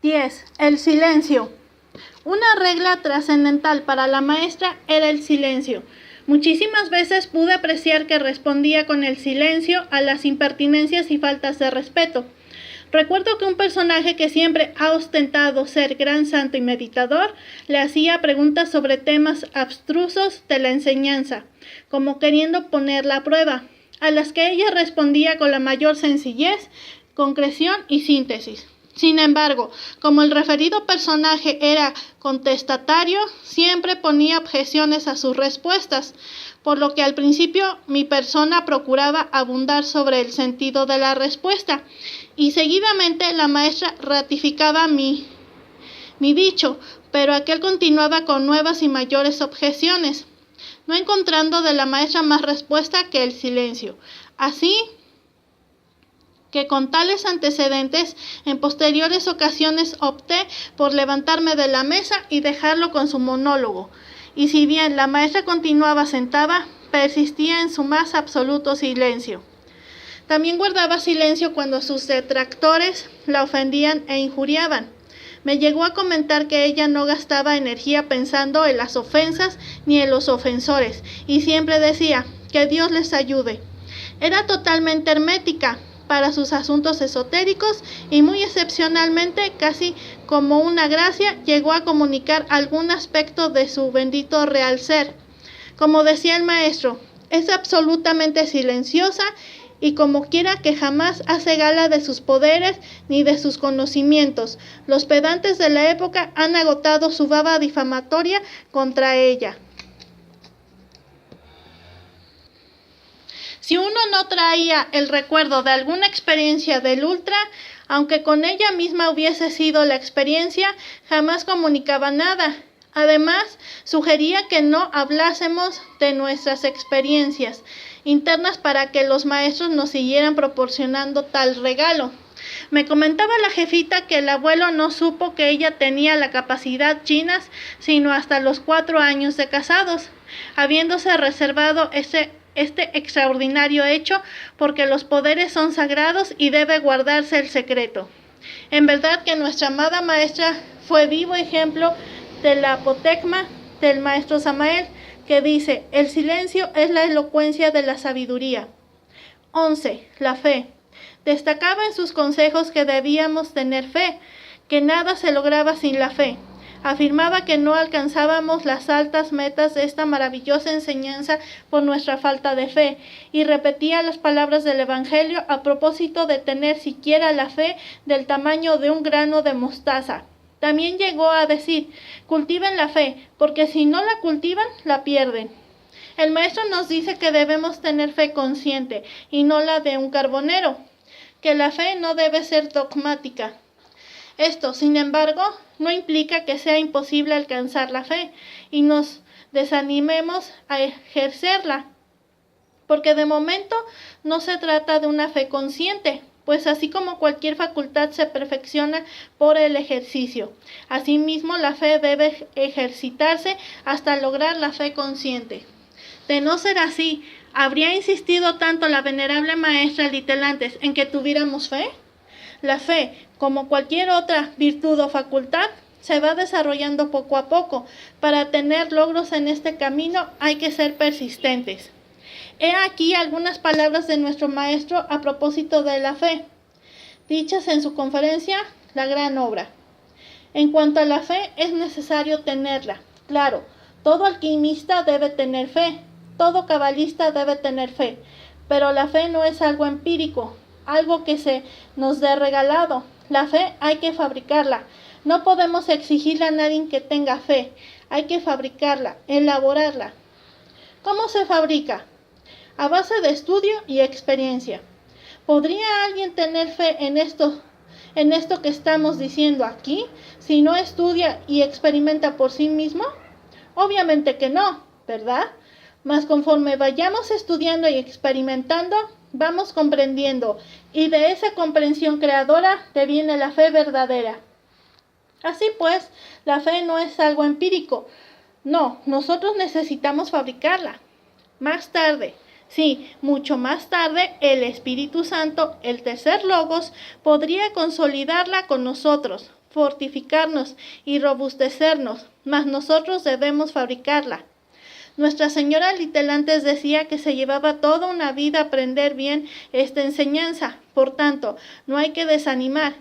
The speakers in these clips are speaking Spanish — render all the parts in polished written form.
10. El silencio. Una regla trascendental para la maestra era el silencio. Muchísimas veces pude apreciar que respondía con el silencio a las impertinencias y faltas de respeto. Recuerdo que un personaje que siempre ha ostentado ser gran santo y meditador le hacía preguntas sobre temas abstrusos de la enseñanza, como queriendo ponerla a prueba, a las que ella respondía con la mayor sencillez, concreción y síntesis. Sin embargo, como el referido personaje era contestatario, siempre ponía objeciones a sus respuestas, por lo que al principio mi persona procuraba abundar sobre el sentido de la respuesta, y seguidamente la maestra ratificaba mi dicho, pero aquel continuaba con nuevas y mayores objeciones, no encontrando de la maestra más respuesta que el silencio. Así que con tales antecedentes, en posteriores ocasiones opté por levantarme de la mesa y dejarlo con su monólogo. Y si bien la maestra continuaba sentada, persistía en su más absoluto silencio. También guardaba silencio cuando sus detractores la ofendían e injuriaban. Me llegó a comentar que ella no gastaba energía pensando en las ofensas ni en los ofensores, y siempre decía, que Dios les ayude. Era totalmente hermética para sus asuntos esotéricos y muy excepcionalmente, casi como una gracia, llegó a comunicar algún aspecto de su bendito real ser. Como decía el maestro, es absolutamente silenciosa y como quiera que jamás hace gala de sus poderes ni de sus conocimientos. Los pedantes de la época han agotado su baba difamatoria contra ella. Si uno no traía el recuerdo de alguna experiencia del ultra, aunque con ella misma hubiese sido la experiencia, jamás comunicaba nada. Además, sugería que no hablásemos de nuestras experiencias internas para que los maestros nos siguieran proporcionando tal regalo. Me comentaba la jefita que el abuelo no supo que ella tenía la capacidad chinas sino hasta los 4 años de casados, habiéndose reservado este extraordinario hecho porque los poderes son sagrados y debe guardarse el secreto. En verdad que nuestra amada maestra fue vivo ejemplo de la apotegma del maestro Samael, que dice, el silencio es la elocuencia de la sabiduría. 11. La fe. Destacaba en sus consejos que debíamos tener fe, que nada se lograba sin la fe. Afirmaba que no alcanzábamos las altas metas de esta maravillosa enseñanza por nuestra falta de fe, y repetía las palabras del Evangelio a propósito de tener siquiera la fe del tamaño de un grano de mostaza. También llegó a decir, cultiven la fe, porque si no la cultivan, la pierden. El maestro nos dice que debemos tener fe consciente y no la de un carbonero, que la fe no debe ser dogmática. Esto, sin embargo, no implica que sea imposible alcanzar la fe y nos desanimemos a ejercerla, porque de momento no se trata de una fe consciente, pues así como cualquier facultad se perfecciona por el ejercicio, asimismo la fe debe ejercitarse hasta lograr la fe consciente. De no ser así, ¿habría insistido tanto la venerable maestra Litelantes en que tuviéramos fe? La fe, como cualquier otra virtud o facultad, se va desarrollando poco a poco. Para tener logros en este camino hay que ser persistentes. He aquí algunas palabras de nuestro maestro a propósito de la fe, dichas en su conferencia La Gran Obra. En cuanto a la fe, es necesario tenerla. Claro, todo alquimista debe tener fe, todo cabalista debe tener fe, pero la fe no es algo empírico, algo que se nos dé regalado. La fe hay que fabricarla. No podemos exigirle a nadie que tenga fe. Hay que fabricarla, elaborarla. ¿Cómo se fabrica? A base de estudio y experiencia. ¿Podría alguien tener fe en esto que estamos diciendo aquí si no estudia y experimenta por sí mismo? Obviamente que no, ¿verdad? Mas conforme vayamos estudiando y experimentando, vamos comprendiendo, y de esa comprensión creadora deviene la fe verdadera. Así pues, la fe no es algo empírico. No, nosotros necesitamos fabricarla. Más tarde, sí, mucho más tarde, el Espíritu Santo, el tercer Logos, podría consolidarla con nosotros, fortificarnos y robustecernos, mas nosotros debemos fabricarla. Nuestra señora Litelantes decía que se llevaba toda una vida aprender bien esta enseñanza, por tanto, no hay que desanimar.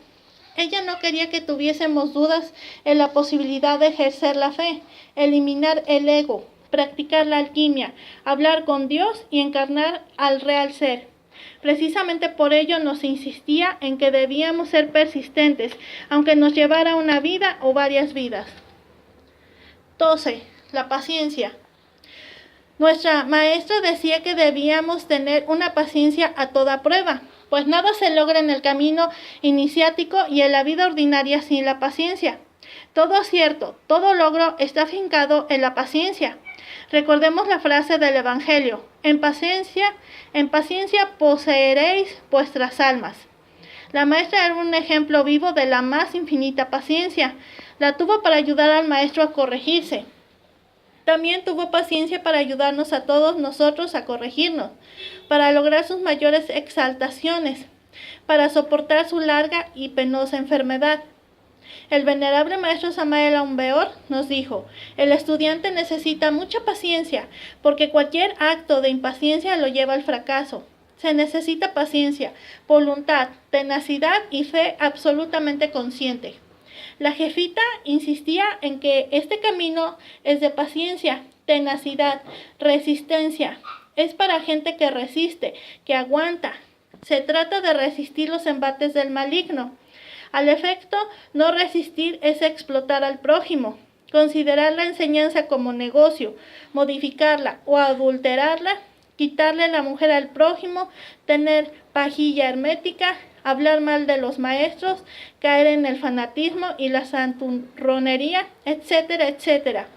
Ella no quería que tuviésemos dudas en la posibilidad de ejercer la fe, eliminar el ego, practicar la alquimia, hablar con Dios y encarnar al real ser. Precisamente por ello nos insistía en que debíamos ser persistentes, aunque nos llevara una vida o varias vidas. 12. La paciencia. Nuestra maestra decía que debíamos tener una paciencia a toda prueba, pues nada se logra en el camino iniciático y en la vida ordinaria sin la paciencia. Todo acierto, todo logro está afincado en la paciencia. Recordemos la frase del Evangelio: en paciencia poseeréis vuestras almas. La maestra era un ejemplo vivo de la más infinita paciencia. La tuvo para ayudar al maestro a corregirse. También tuvo paciencia para ayudarnos a todos nosotros a corregirnos, para lograr sus mayores exaltaciones, para soportar su larga y penosa enfermedad. El venerable maestro Samael Aun Weor nos dijo: el estudiante necesita mucha paciencia, porque cualquier acto de impaciencia lo lleva al fracaso. Se necesita paciencia, voluntad, tenacidad y fe absolutamente consciente. La jefita insistía en que este camino es de paciencia, tenacidad, resistencia. Es para gente que resiste, que aguanta. Se trata de resistir los embates del maligno. Al efecto, no resistir es explotar al prójimo, considerar la enseñanza como negocio, modificarla o adulterarla, quitarle la mujer al prójimo, tener pajilla hermética, hablar mal de los maestros, caer en el fanatismo y la santurronería, etcétera, etcétera.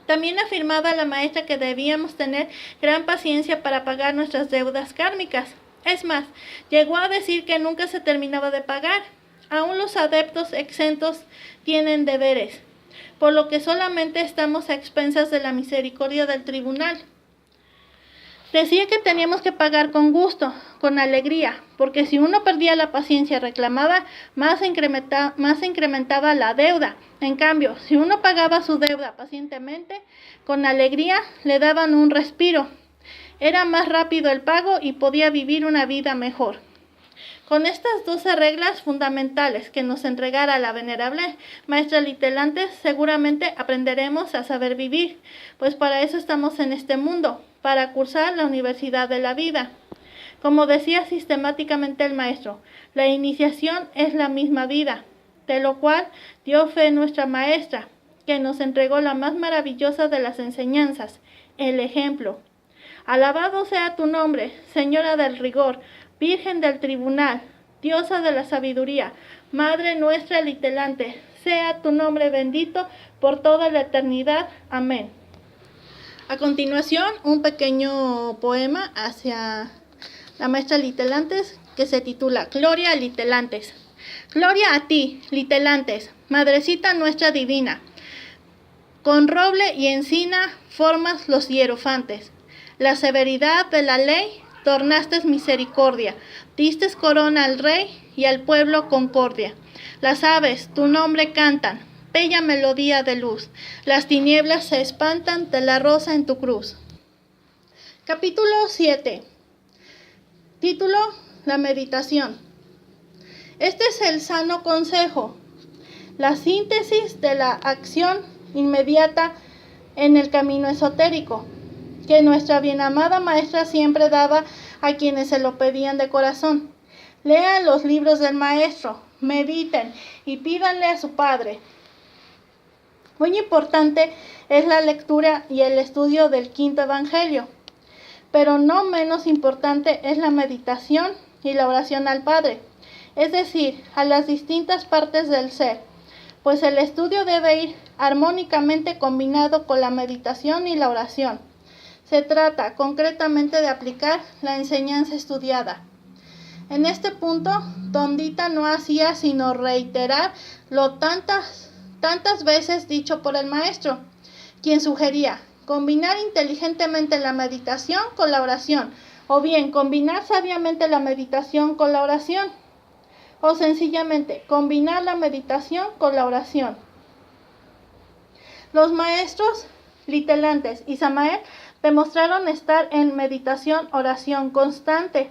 También afirmaba la maestra que debíamos tener gran paciencia para pagar nuestras deudas kármicas. Es más, llegó a decir que nunca se terminaba de pagar. Aún los adeptos exentos tienen deberes, por lo que solamente estamos a expensas de la misericordia del tribunal. Decía que teníamos que pagar con gusto, con alegría, porque si uno perdía la paciencia reclamada, más se incrementaba la deuda. En cambio, si uno pagaba su deuda pacientemente, con alegría, le daban un respiro. Era más rápido el pago y podía vivir una vida mejor. Con estas 12 reglas fundamentales que nos entregara la venerable maestra Litelantes, seguramente aprenderemos a saber vivir, pues para eso estamos en este mundo, para cursar la universidad de la vida. Como decía sistemáticamente el maestro, la iniciación es la misma vida, de lo cual dio fe nuestra maestra, que nos entregó la más maravillosa de las enseñanzas, el ejemplo. Alabado sea tu nombre, Señora del rigor, Virgen del tribunal, Diosa de la sabiduría, Madre nuestra Litelante, sea tu nombre bendito por toda la eternidad. Amén. A continuación, un pequeño poema hacia la maestra Litelantes que se titula Gloria a Litelantes. Gloria a ti, Litelantes, Madrecita nuestra divina. Con roble y encina formas los hierofantes. La severidad de la ley tornaste misericordia, distes corona al rey y al pueblo concordia. Las aves tu nombre cantan, bella melodía de luz. Las tinieblas se espantan de la rosa en tu cruz. Capítulo 7. Título: La meditación. Este es el sano consejo, la síntesis de la acción inmediata en el camino esotérico, que nuestra bien amada maestra siempre daba a quienes se lo pedían de corazón. Lean los libros del maestro, mediten y pídanle a su Padre. Muy importante es la lectura y el estudio del quinto evangelio, pero no menos importante es la meditación y la oración al Padre, es decir, a las distintas partes del ser, pues el estudio debe ir armónicamente combinado con la meditación y la oración. Se trata concretamente de aplicar la enseñanza estudiada. En este punto, Tondita no hacía sino reiterar lo tantas veces dicho por el maestro, quien sugería combinar inteligentemente la meditación con la oración, o bien combinar sabiamente la meditación con la oración. o sencillamente combinar la meditación con la oración. Los maestros Litelantes y Samael demostraron estar en meditación-oración constante,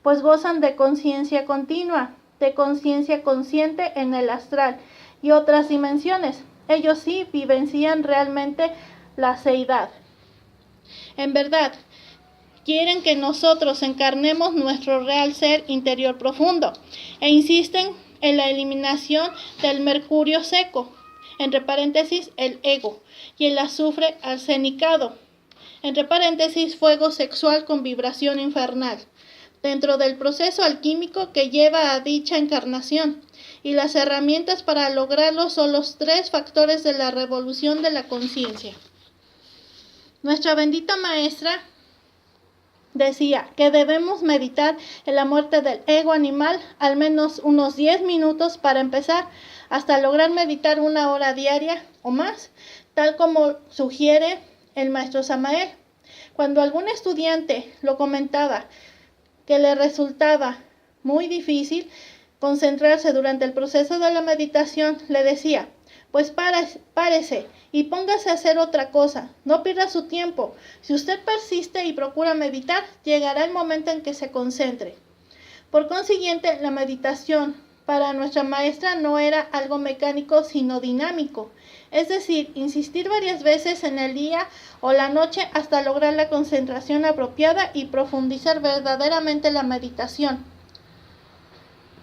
pues gozan de conciencia continua, de conciencia consciente en el astral y otras dimensiones. Ellos sí vivencian realmente la seidad. En verdad, quieren que nosotros encarnemos nuestro real ser interior profundo e insisten en la eliminación del mercurio seco, entre paréntesis el ego, y el azufre arsenicado, entre paréntesis fuego sexual con vibración infernal, dentro del proceso alquímico que lleva a dicha encarnación, y las herramientas para lograrlo son los 3 factores de la revolución de la conciencia. Nuestra bendita maestra decía que debemos meditar en la muerte del ego animal al menos unos 10 minutos para empezar, hasta lograr meditar 1 hora diaria o más, tal como sugiere el maestro Samael. Cuando algún estudiante lo comentaba que le resultaba muy difícil concentrarse durante el proceso de la meditación, le decía: pues párese y póngase a hacer otra cosa, no pierda su tiempo. Si usted persiste y procura meditar, llegará el momento en que se concentre. Por consiguiente, la meditación para nuestra maestra no era algo mecánico, sino dinámico, es decir, insistir varias veces en el día o la noche hasta lograr la concentración apropiada y profundizar verdaderamente la meditación.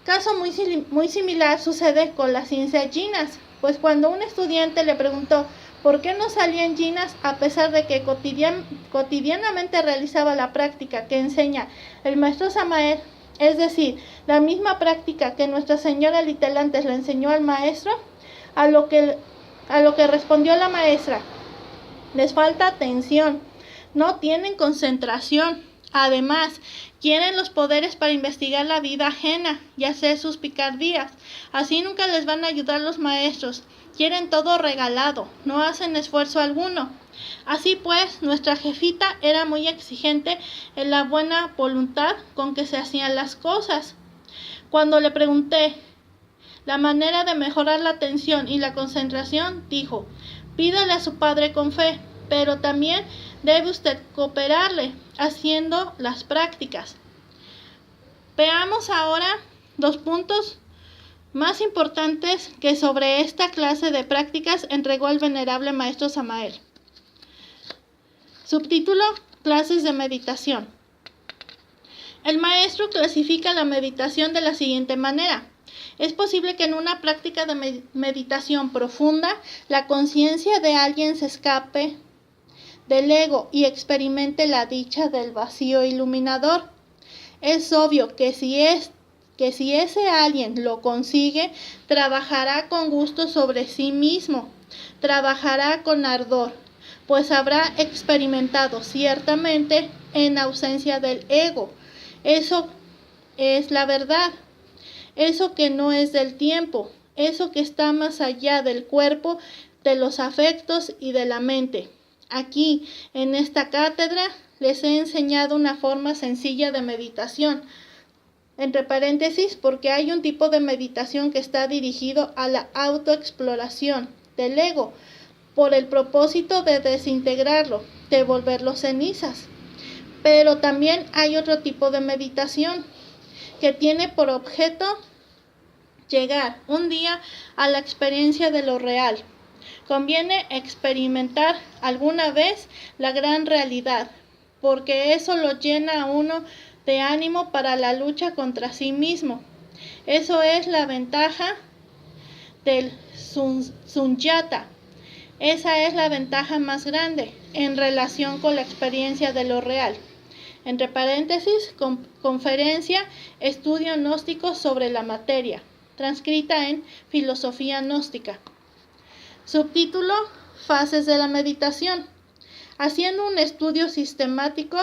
Caso muy similar sucede con las ciencias, pues cuando un estudiante le preguntó por qué no salían yinas a pesar de que cotidianamente realizaba la práctica que enseña el maestro Samael, es decir, la misma práctica que Nuestra Señora Litelantes le enseñó al maestro, a lo que respondió la maestra: les falta atención, no tienen concentración. Además, quieren los poderes para investigar la vida ajena y hacer sus picardías. Así nunca les van a ayudar los maestros. Quieren todo regalado, no hacen esfuerzo alguno. Así pues, nuestra jefita era muy exigente en la buena voluntad con que se hacían las cosas. Cuando le pregunté la manera de mejorar la atención y la concentración, dijo: pídale a su padre con fe, pero también debe usted cooperarle haciendo las prácticas. Veamos ahora 2 puntos más importantes que sobre esta clase de prácticas entregó el venerable maestro Samael. Subtítulo: Clases de meditación. El maestro clasifica la meditación de la siguiente manera: es posible que en una práctica de meditación profunda la conciencia de alguien se escape del ego y experimente la dicha del vacío iluminador. Es obvio que si ese alguien lo consigue, trabajará con gusto sobre sí mismo, trabajará con ardor, pues habrá experimentado ciertamente en ausencia del ego. Eso es la verdad, eso que no es del tiempo, eso que está más allá del cuerpo, de los afectos y de la mente. Aquí, en esta cátedra, les he enseñado una forma sencilla de meditación, entre paréntesis, porque hay un tipo de meditación que está dirigido a la autoexploración del ego, por el propósito de desintegrarlo, de volverlo cenizas. Pero también hay otro tipo de meditación que tiene por objeto llegar un día a la experiencia de lo real. Conviene experimentar alguna vez la gran realidad, porque eso lo llena a uno de ánimo para la lucha contra sí mismo. Eso es la ventaja del sunyata. Esa es la ventaja más grande en relación con la experiencia de lo real. Entre paréntesis, conferencia, estudio gnóstico sobre la materia, transcrita en Filosofía Gnóstica. Subtítulo: Fases de la meditación. Haciendo un estudio sistemático,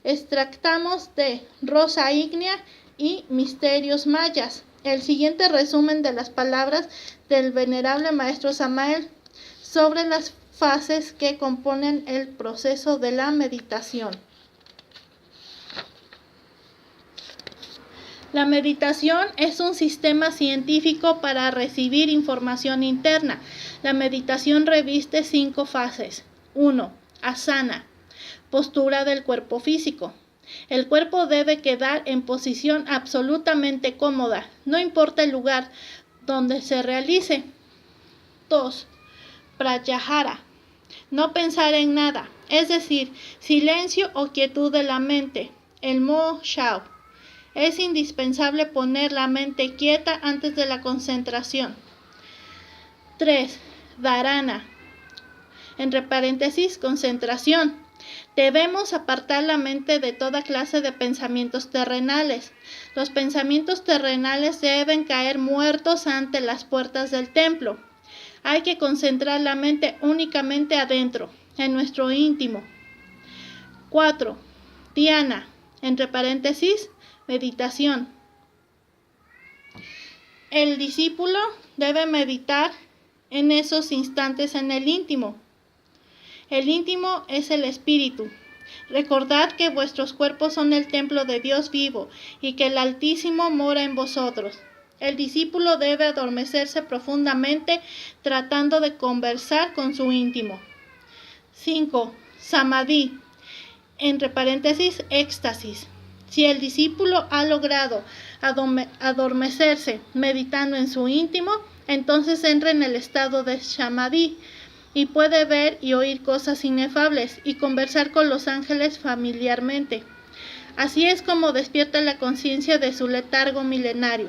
extractamos de Rosa Ígnea y Misterios Mayas el siguiente resumen de las palabras del venerable maestro Samael sobre las fases que componen el proceso de la meditación. La meditación es un sistema científico para recibir información interna. La meditación reviste 5 fases. 1. Asana, postura del cuerpo físico. El cuerpo debe quedar en posición absolutamente cómoda, no importa el lugar donde se realice. 2. Pratyahara, no pensar en nada, es decir, silencio o quietud de la mente. El Mo Shao. Es indispensable poner la mente quieta antes de la concentración. 3. Dharana, entre paréntesis, concentración. Debemos apartar la mente de toda clase de pensamientos terrenales. Los pensamientos terrenales deben caer muertos ante las puertas del templo. Hay que concentrar la mente únicamente adentro, en nuestro íntimo. 4. Dhyana, entre paréntesis, meditación. El discípulo debe meditar en esos instantes en el íntimo. El íntimo es el espíritu. Recordad que vuestros cuerpos son el templo de Dios vivo y que el Altísimo mora en vosotros. El discípulo debe adormecerse profundamente tratando de conversar con su íntimo. 5. Samadhi, entre paréntesis, éxtasis. Si el discípulo ha logrado adormecerse meditando en su íntimo, entonces entra en el estado de Samadhi y puede ver y oír cosas inefables y conversar con los ángeles familiarmente. Así es como despierta la conciencia de su letargo milenario.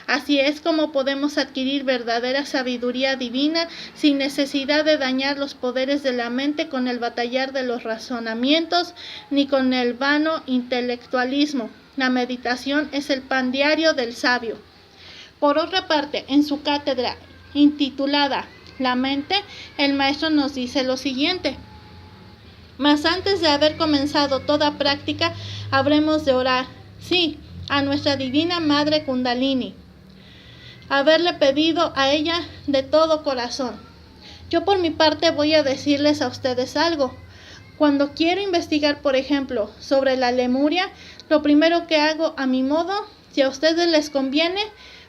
Así es como podemos adquirir verdadera sabiduría divina sin necesidad de dañar los poderes de la mente con el batallar de los razonamientos ni con el vano intelectualismo. La meditación es el pan diario del sabio. Por otra parte, en su cátedra intitulada La mente, el maestro nos dice lo siguiente: mas antes de haber comenzado toda práctica, habremos de orar, sí, a nuestra divina Madre Kundalini, haberle pedido a ella de todo corazón. Yo por mi parte voy a decirles a ustedes algo. Cuando quiero investigar, por ejemplo, sobre la Lemuria, lo primero que hago a mi modo, si a ustedes les conviene,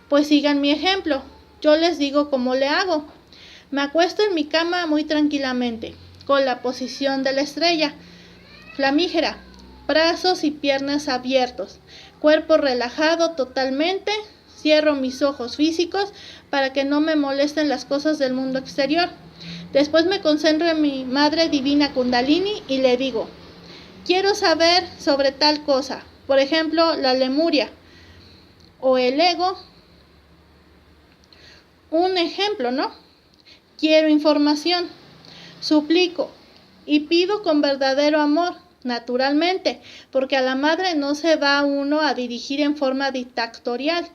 pues sigan mi ejemplo. Yo les digo cómo le hago. Me acuesto en mi cama muy tranquilamente, con la posición de la estrella flamígera, brazos y piernas abiertos, cuerpo relajado totalmente. Cierro mis ojos físicos para que no me molesten las cosas del mundo exterior. Después me concentro en mi Madre Divina Kundalini y le digo, quiero saber sobre tal cosa, por ejemplo, la Lemuria o el ego. Un ejemplo, ¿no? Quiero información, suplico y pido con verdadero amor, naturalmente, porque a la Madre no se va uno a dirigir en forma dictatorial,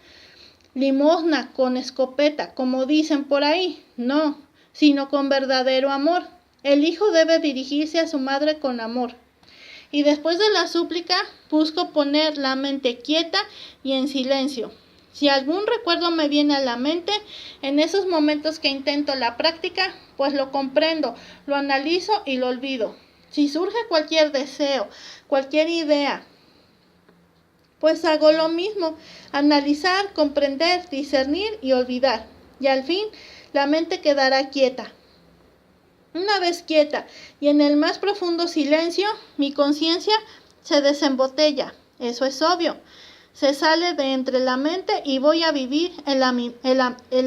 limosna con escopeta, como dicen por ahí, no, sino con verdadero amor. El hijo debe dirigirse a su madre con amor. Y después de la súplica, busco poner la mente quieta y en silencio. Si algún recuerdo me viene a la mente, en esos momentos que intento la práctica, pues lo comprendo, lo analizo y lo olvido. Si surge cualquier deseo, cualquier idea, pues hago lo mismo, analizar, comprender, discernir y olvidar. Y al fin, la mente quedará quieta. Una vez quieta y en el más profundo silencio, mi conciencia se desembotella. Eso es obvio. Se sale de entre la mente y voy a vivir en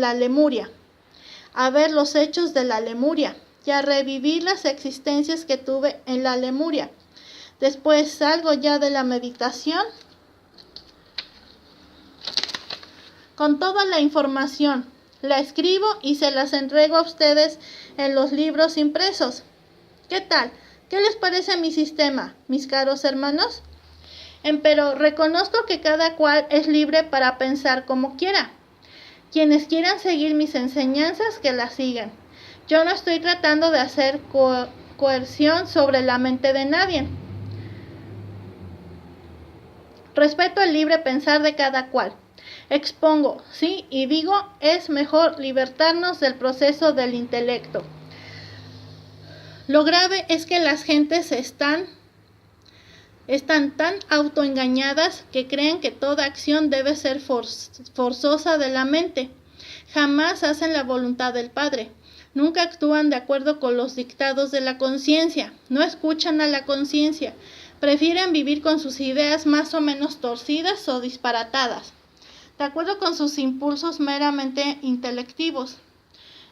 la Lemuria, a ver los hechos de la Lemuria y a revivir las existencias que tuve en la Lemuria. Después salgo ya de la meditación con toda la información, la escribo y se las entrego a ustedes en los libros impresos. ¿Qué tal? ¿Qué les parece mi sistema, mis caros hermanos? Empero reconozco que cada cual es libre para pensar como quiera. Quienes quieran seguir mis enseñanzas, que las sigan. Yo no estoy tratando de hacer coerción sobre la mente de nadie. Respeto el libre pensar de cada cual. Expongo, sí, y digo, es mejor libertarnos del proceso del intelecto. Lo grave es que las gentes están Están tan autoengañadas que creen que toda acción debe ser forzosa de la mente. Jamás hacen la voluntad del Padre. Nunca actúan de acuerdo con los dictados de la conciencia. No escuchan a la conciencia. Prefieren vivir con sus ideas más o menos torcidas o disparatadas, de acuerdo con sus impulsos meramente intelectivos.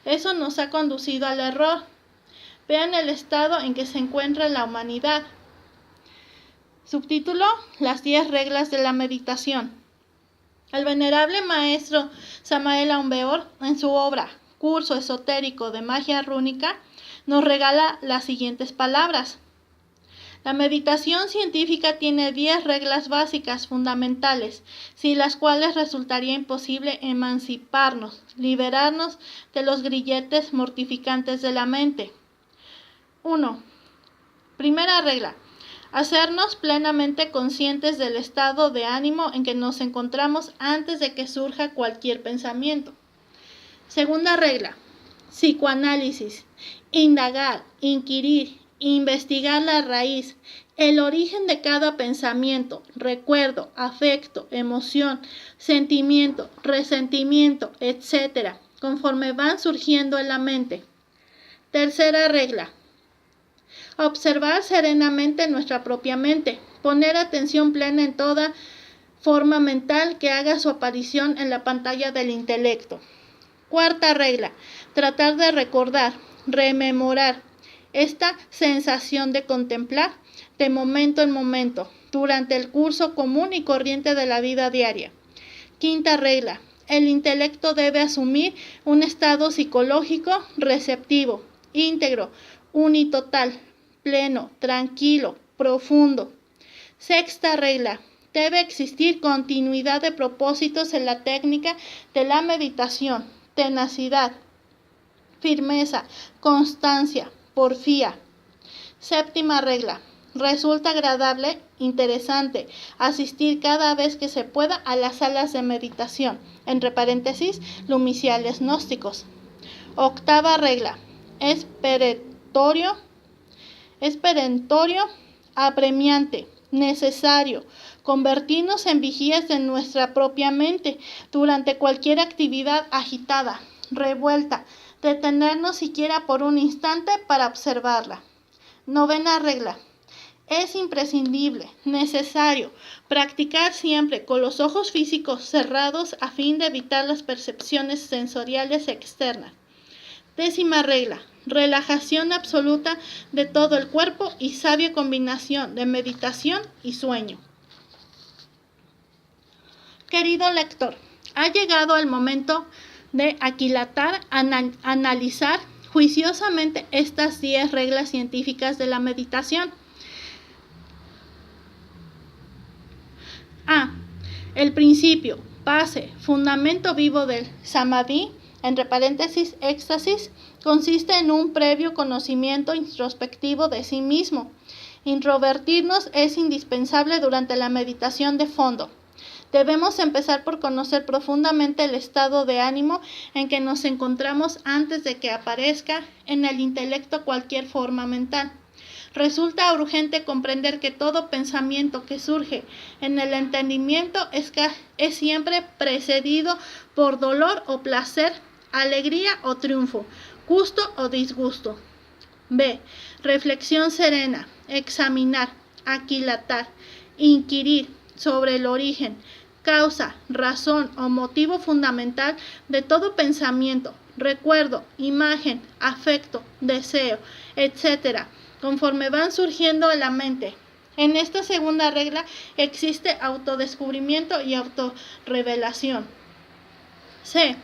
Eso nos ha conducido al error. Vean el estado en que se encuentra la humanidad. Subtítulo: Las 10 reglas de la meditación. El venerable maestro Samael Aun Weor, en su obra Curso Esotérico de Magia Rúnica, nos regala las siguientes palabras. La meditación científica tiene 10 reglas básicas fundamentales, sin las cuales resultaría imposible emanciparnos, liberarnos de los grilletes mortificantes de la mente. 1. Primera regla: hacernos plenamente conscientes del estado de ánimo en que nos encontramos antes de que surja cualquier pensamiento. Segunda regla: psicoanálisis: indagar, inquirir, investigar la raíz, el origen de cada pensamiento, recuerdo, afecto, emoción, sentimiento, resentimiento, etc., conforme van surgiendo en la mente. Tercera regla: observar serenamente nuestra propia mente, poner atención plena en toda forma mental que haga su aparición en la pantalla del intelecto. Cuarta regla: tratar de recordar, rememorar esta sensación de contemplar de momento en momento durante el curso común y corriente de la vida diaria. Quinta regla: el intelecto debe asumir un estado psicológico receptivo, íntegro, unitotal, pleno, tranquilo, profundo. Sexta regla: debe existir continuidad de propósitos en la técnica de la meditación, tenacidad, firmeza, constancia, porfía. Séptima regla: resulta agradable, interesante, asistir cada vez que se pueda a las salas de meditación, entre paréntesis, lumiciales gnósticos. Octava regla: es perentorio, apremiante, necesario, convertirnos en vigías de nuestra propia mente durante cualquier actividad agitada, revuelta, detenernos siquiera por un instante para observarla. Novena regla: es imprescindible, necesario, practicar siempre con los ojos físicos cerrados a fin de evitar las percepciones sensoriales externas. Décima regla: relajación absoluta de todo el cuerpo y sabia combinación de meditación y sueño. Querido lector, ha llegado el momento de aquilatar, analizar juiciosamente estas 10 reglas científicas de la meditación. A. El principio, base, fundamento vivo del samadhi, entre paréntesis, éxtasis, consiste en un previo conocimiento introspectivo de sí mismo. Introvertirnos es indispensable durante la meditación de fondo. Debemos empezar por conocer profundamente el estado de ánimo en que nos encontramos antes de que aparezca en el intelecto cualquier forma mental. Resulta urgente comprender que todo pensamiento que surge en el entendimiento es siempre precedido por dolor o placer, alegría o triunfo, gusto o disgusto. B. Reflexión serena: examinar, aquilatar, inquirir sobre el origen, causa, razón o motivo fundamental de todo pensamiento, recuerdo, imagen, afecto, deseo, etc., conforme van surgiendo en la mente. En esta segunda regla existe autodescubrimiento y autorrevelación. C.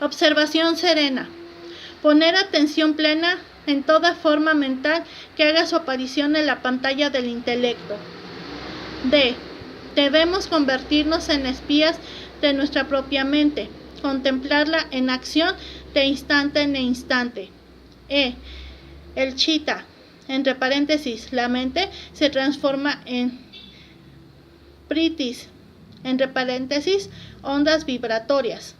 Observación serena: poner atención plena en toda forma mental que haga su aparición en la pantalla del intelecto. D. Debemos convertirnos en espías de nuestra propia mente, contemplarla en acción de instante en instante. E. El chitta, entre paréntesis, la mente, se transforma en pritis, entre paréntesis, ondas vibratorias.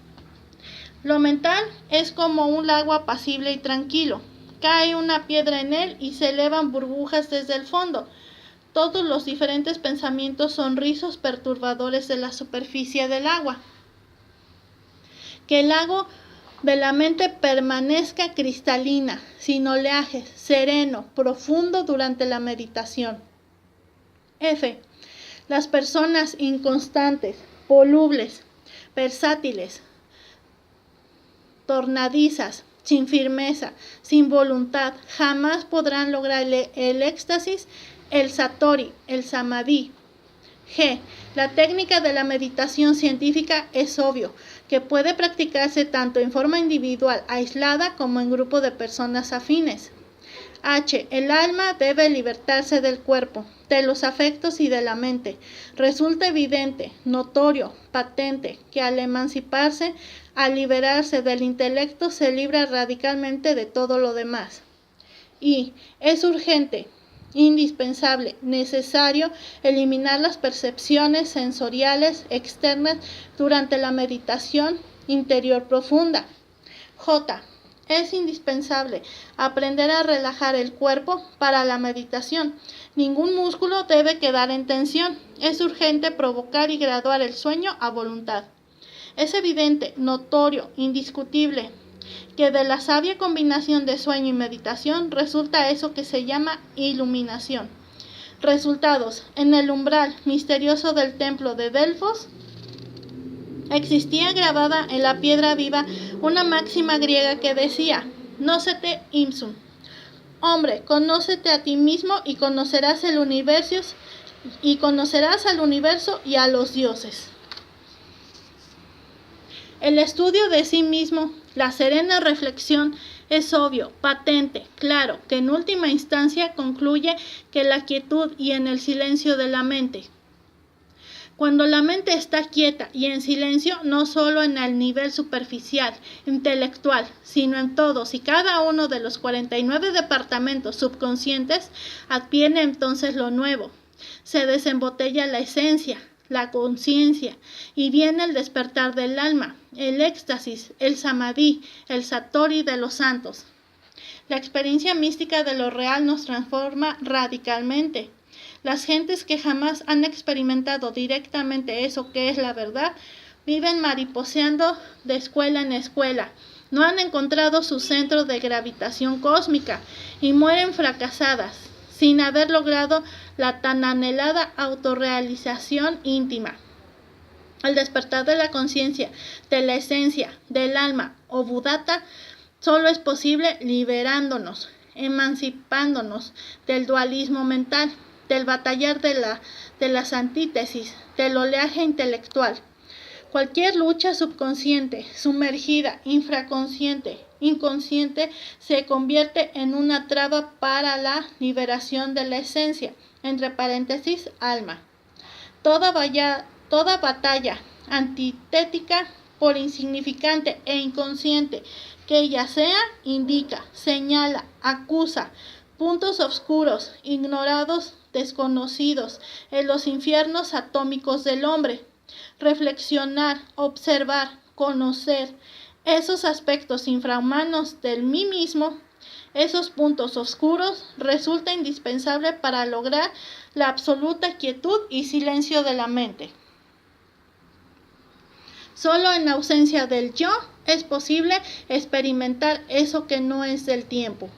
Lo mental es como un lago apacible y tranquilo. Cae una piedra en él y se elevan burbujas desde el fondo. todos los diferentes pensamientos son rizos perturbadores de la superficie del agua. Que el lago de la mente permanezca cristalina, sin oleajes, sereno, profundo durante la meditación. F. Las personas inconstantes, volubles, versátiles, tornadizas, sin firmeza, sin voluntad, jamás podrán lograr el éxtasis, el satori, el samadhi. G. La técnica de la meditación científica es obvio que puede practicarse tanto en forma individual, aislada, como en grupo de personas afines. H. El alma debe libertarse del cuerpo, de los afectos y de la mente. Resulta evidente, notorio, patente, que al emanciparse, al liberarse del intelecto, se libra radicalmente de todo lo demás. Y es urgente, indispensable, necesario eliminar las percepciones sensoriales externas durante la meditación interior profunda. J. Es indispensable aprender a relajar el cuerpo para la meditación. Ningún músculo debe quedar en tensión. Es urgente provocar y graduar el sueño a voluntad. Es evidente, notorio, indiscutible, que de la sabia combinación de sueño y meditación resulta eso que se llama iluminación. Resultados. En el umbral misterioso del templo de Delfos existía grabada en la piedra viva una máxima griega que decía: Nócete ipsum. Hombre, conócete a ti mismo y conocerás al universo y a los dioses. El estudio de sí mismo, la serena reflexión, es obvio, patente, claro, que en última instancia concluye que la quietud y en el silencio de la mente. Cuando la mente está quieta y en silencio, no solo en el nivel superficial, intelectual, sino en todos y cada uno de los 49 departamentos subconscientes, adviene entonces lo nuevo. Se desembotella la esencia, la conciencia, y viene el despertar del alma, el éxtasis, el samadhi, el satori de los santos. La experiencia mística de lo real nos transforma radicalmente. Las gentes que jamás han experimentado directamente eso que es la verdad, viven mariposeando de escuela en escuela, no han encontrado su centro de gravitación cósmica y mueren fracasadas, sin haber logrado la tan anhelada autorrealización íntima. El despertar de la conciencia, de la esencia, del alma o Buddhata, solo es posible liberándonos, emancipándonos del dualismo mental, del batallar de las antítesis, del oleaje intelectual. Cualquier lucha subconsciente, sumergida, infraconsciente, inconsciente, se convierte en una traba para la liberación de la esencia, entre paréntesis, alma. Toda batalla antitética, por insignificante e inconsciente que ella sea, indica, señala, acusa, puntos oscuros, ignorados, desconocidos, en los infiernos atómicos del hombre. Reflexionar, observar, conocer esos aspectos infrahumanos del mí mismo, esos puntos oscuros, resulta indispensable para lograr la absoluta quietud y silencio de la mente. Solo en ausencia del yo es posible experimentar eso que no es del tiempo.